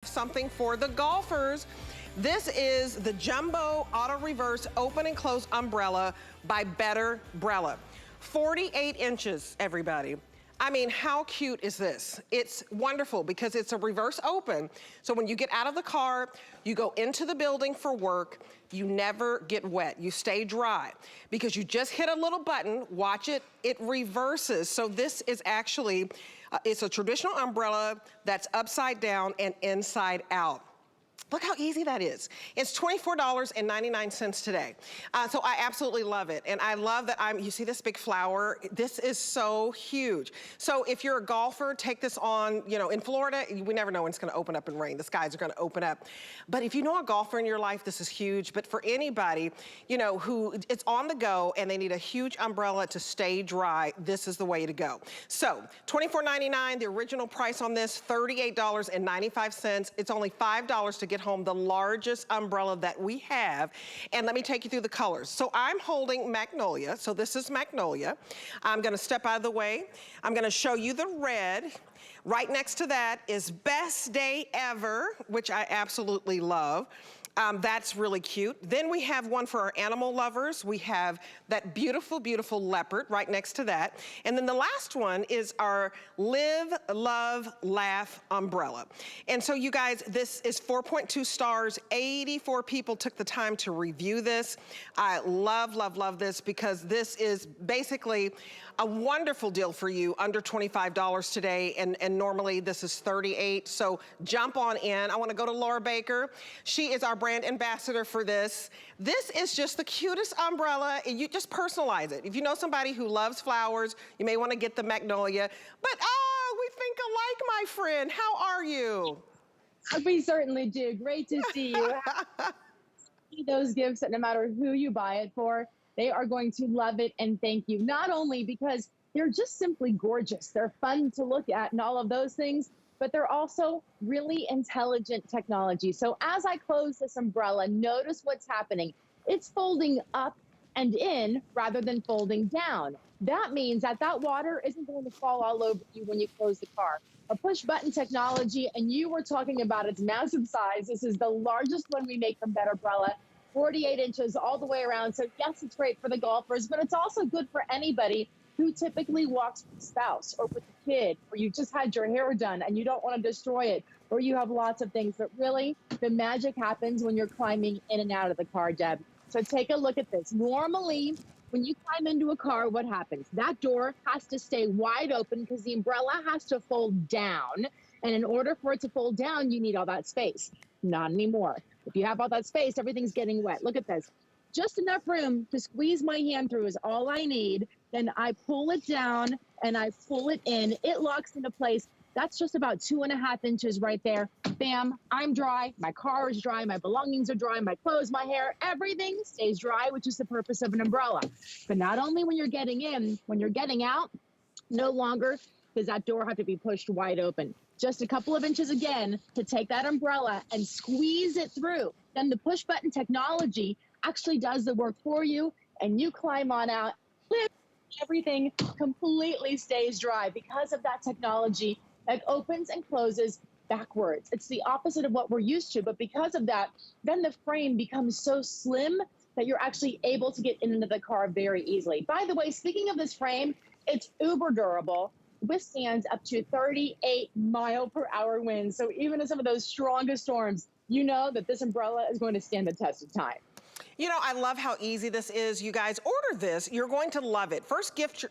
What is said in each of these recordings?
Something for the golfers. This is the Jumbo Auto Reverse Open and Close Umbrella by BetterBrella. 48 inches, everybody. I mean, how cute is this? It's wonderful because it's a reverse open. So when you get out of the car, you go into the building for work, you never get wet. You stay dry because you just hit a little button, watch it, it reverses. So this is actually, it's a traditional umbrella that's upside down and inside out. Look how easy that is. It's $24.99 today. So I absolutely love it. And I love that you see this big flower? This is so huge. So if you're a golfer, take this on, you know, in Florida, we never know when it's gonna open up and rain. The skies are gonna open up. But if you know a golfer in your life, this is huge. But for anybody, you know, who it's on the go and they need a huge umbrella to stay dry, this is the way to go. So $24.99, the original price on this, $38.95. It's only $5 to get home the largest umbrella that we have. And let me take you through the colors. So I'm holding Magnolia. So this is Magnolia. I'm gonna step out of the way. I'm gonna show you the red. Right next to that is Best Day Ever, which I absolutely love. That's really cute. Then we have one for our animal lovers. We have that beautiful, beautiful leopard right next to that. And then the last one is our Live, Love, Laugh umbrella. And so you guys, this is 4.2 stars. 84 people took the time to review this. I love, love, love this because this is basically a wonderful deal for you, under $25 today, and normally this is $38, so jump on in. I wanna go to Laura Baker. She is our brand ambassador for this. This is just the cutest umbrella, and you just personalize it. If you know somebody who loves flowers, you may wanna get the Magnolia, but we think alike, my friend. How are you? We certainly do. Great to see you. Those gifts that no matter who you buy it for, they are going to love it and thank you. Not only because they're just simply gorgeous, they're fun to look at and all of those things, but they're also really intelligent technology. So as I close this umbrella, notice what's happening. It's folding up and in rather than folding down. That means that that water isn't going to fall all over you when you close the car. A push button technology, and you were talking about its massive size. This is the largest one we make from BetterBrella. 48 inches all the way around. So yes, it's great for the golfers, but it's also good for anybody who typically walks with a spouse or with a kid, or you just had your hair done and you don't want to destroy it, or you have lots of things. But really, the magic happens when you're climbing in and out of the car, Deb. So take a look at this. Normally, when you climb into a car, what happens? That door has to stay wide open because the umbrella has to fold down. And in order for it to fold down, you need all that space. Not anymore. If you have all that space, everything's getting wet. Look at this. Just enough room to squeeze my hand through is all I need. Then I pull it down and I pull it in. It locks into place. That's just about 2.5 inches right there. Bam, I'm dry. My car is dry. My belongings are dry. My clothes, my hair, everything stays dry, which is the purpose of an umbrella. But not only when you're getting in, when you're getting out, no longer does that door have to be pushed wide open. Just a couple of inches again to take that umbrella and squeeze it through. Then the push button technology actually does the work for you, and you climb on out. Everything completely stays dry because of that technology that opens and closes backwards. It's the opposite of what we're used to, but because of that, then the frame becomes so slim that you're actually able to get into the car very easily. By the way, speaking of this frame, it's uber durable. Withstands up to 38-mile-per-hour winds. So even in some of those strongest storms, you know that this umbrella is going to stand the test of time. You know, I love how easy this is. You guys, order this. You're going to love it. First, gift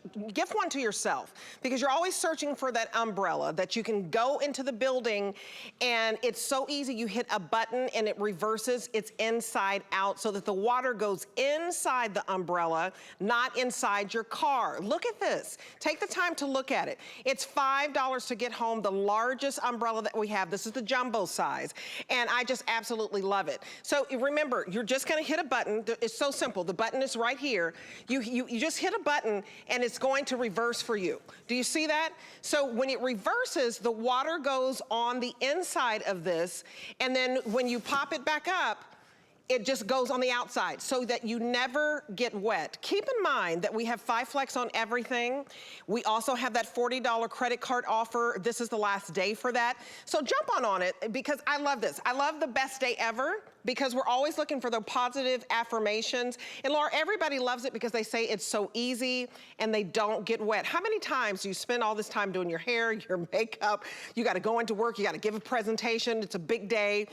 one to yourself, because you're always searching for that umbrella that you can go into the building, and it's so easy. You hit a button and it reverses. It's inside out so that the water goes inside the umbrella, not inside your car. Look at this. Take the time to look at it. It's $5 to get home the largest umbrella that we have. This is the jumbo size, and I just absolutely love it. So remember, you're just gonna hit a button. It's so simple. The button is right here. You just hit a button and it's going to reverse for you. Do you see that? So when it reverses, the water goes on the inside of this, and then when you pop it back up, it just goes on the outside so that you never get wet. Keep in mind that we have 5 flex on everything. We also have that $40 credit card offer. This is the last day for that. So jump on it because I love this. I love the best day ever because we're always looking for the positive affirmations. And Laura, everybody loves it because they say it's so easy and they don't get wet. How many times do you spend all this time doing your hair, your makeup, you gotta go into work, you gotta give a presentation, it's a big day,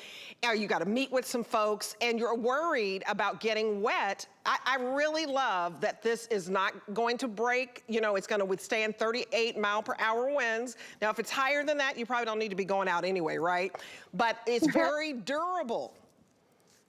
or you gotta meet with some folks, and you're worried about getting wet. I really love that this is not going to break. You know, it's gonna withstand 38-mile-per-hour winds. Now, if it's higher than that, you probably don't need to be going out anyway, right? But it's very durable.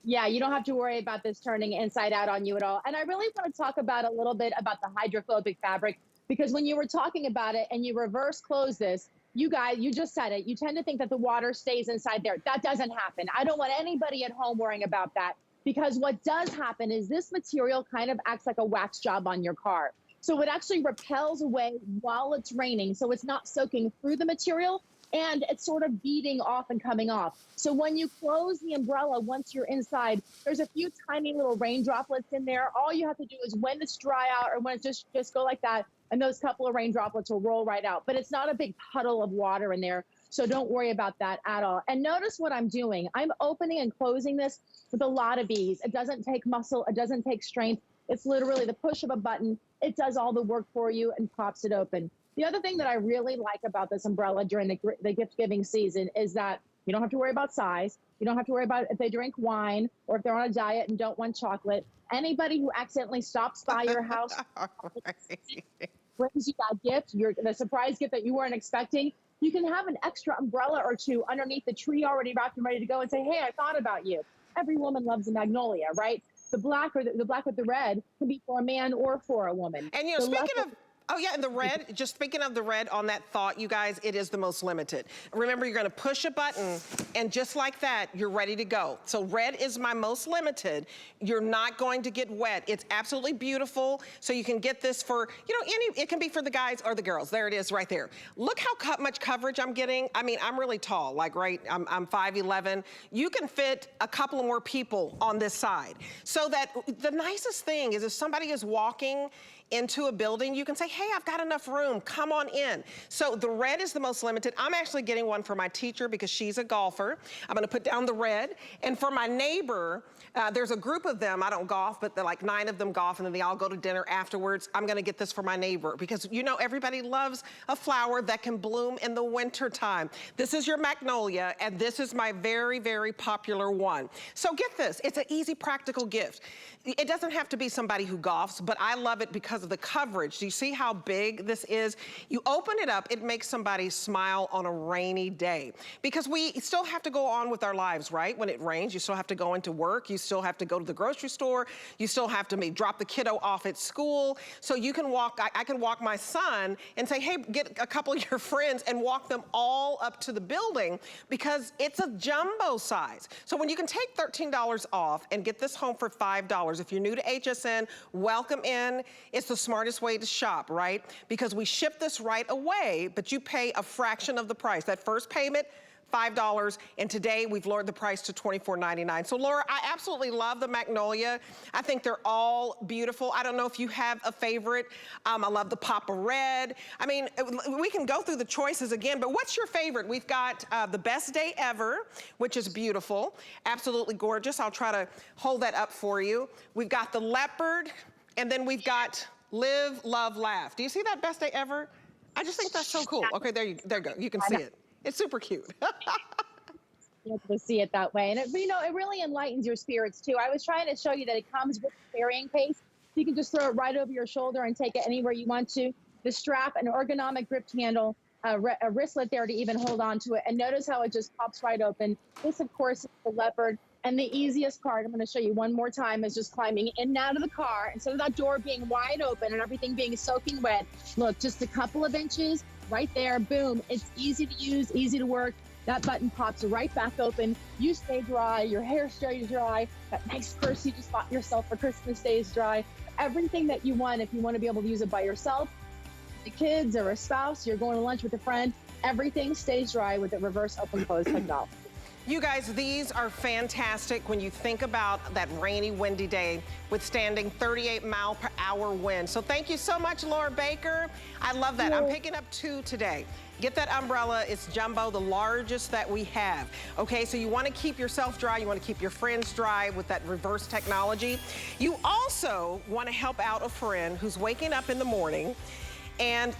Yeah, you don't have to worry about this turning inside out on you at all. And I really want to talk about a little bit about the hydrophobic fabric, because when you were talking about it and you reverse close this, you guys, you just said it, you tend to think that the water stays inside there. That doesn't happen. I don't want anybody at home worrying about that, because what does happen is this material kind of acts like a wax job on your car. So it actually repels away while it's raining. So it's not soaking through the material, and it's sort of beading off and coming off. So when you close the umbrella, once you're inside, there's a few tiny little rain droplets in there. All you have to do is when it's dry out or when it's just go like that, and those couple of rain droplets will roll right out. But it's not a big puddle of water in there, so don't worry about that at all. And notice what I'm doing. I'm opening and closing this with a lot of ease. It doesn't take muscle, it doesn't take strength. It's literally the push of a button. It does all the work for you and pops it open. The other thing that I really like about this umbrella during the gift giving season is that you don't have to worry about size. You don't have to worry about if they drink wine or if they're on a diet and don't want chocolate. Anybody who accidentally stops by your house brings you that gift, the surprise gift that you weren't expecting, you can have an extra umbrella or two underneath the tree already wrapped and ready to go and say, hey, I thought about you. Every woman loves a magnolia, right? The black or the black with the red can be for a man or for a woman. And you know, speaking of, oh yeah, and the red, just speaking of the red on that thought, you guys, it is the most limited. Remember, you're gonna push a button and just like that, you're ready to go. So red is my most limited. You're not going to get wet. It's absolutely beautiful. So you can get this for, you know, it can be for the guys or the girls. There it is right there. Look how much coverage I'm getting. I mean, I'm really tall, like I'm 5'11". You can fit a couple of more people on this side. So that the nicest thing is if somebody is walking into a building, you can say, hey, I've got enough room, come on in. So the red is the most limited. I'm actually getting one for my teacher because she's a golfer. I'm gonna put down the red. And for my neighbor, there's a group of them, I don't golf, but they're like 9 of them golf and then they all go to dinner afterwards. I'm gonna get this for my neighbor because you know everybody loves a flower that can bloom in the winter time. This is your magnolia and this is my very, very popular one. So get this, it's an easy, practical gift. It doesn't have to be somebody who golfs, but I love it because of the coverage. Do you see how big this is? You open it up, it makes somebody smile on a rainy day. Because we still have to go on with our lives, right? When it rains, you still have to go into work, you still have to go to the grocery store, you still have to maybe drop the kiddo off at school. So you can walk, I can walk my son and say, hey, get a couple of your friends and walk them all up to the building because it's a jumbo size. So when you can take $13 off and get this home for $5, if you're new to HSN, welcome in. It's the smartest way to shop, right? Because we ship this right away, but you pay a fraction of the price. That first payment, $5, and today we've lowered the price to $24.99. So Laura, I absolutely love the magnolia. I think they're all beautiful. I don't know if you have a favorite. I love the pop of red. I mean, we can go through the choices again, but what's your favorite? We've got the best day ever, which is beautiful, absolutely gorgeous. I'll try to hold that up for you. We've got the leopard, and then we've got live, love, laugh. Do you see that best day ever? I just think that's so cool. Okay, there you go. You can see it. It's super cute. You have to see it that way. And it, you know, it really enlightens your spirits too. I was trying to show you that it comes with a carrying case. You can just throw it right over your shoulder and take it anywhere you want to. The strap, an ergonomic gripped handle, a wristlet there to even hold on to it. And notice how it just pops right open. This, of course, is the leopard. And the easiest part, I'm going to show you one more time, is just climbing in and out of the car. Instead of that door being wide open and everything being soaking wet, look, just a couple of inches right there, boom. It's easy to use, easy to work. That button pops right back open. You stay dry, your hair stays dry, that nice purse you just bought yourself for Christmas stays dry. Everything that you want, if you want to be able to use it by yourself, the kids or a spouse, you're going to lunch with a friend, everything stays dry with the reverse open close technology. You guys, these are fantastic when you think about that rainy, windy day withstanding 38-mile-per-hour wind. So thank you so much, Laura Baker. I love that. I'm picking up 2 today. Get that umbrella. It's jumbo, the largest that we have. Okay, so you want to keep yourself dry. You want to keep your friends dry with that reverse technology. You also want to help out a friend who's waking up in the morning and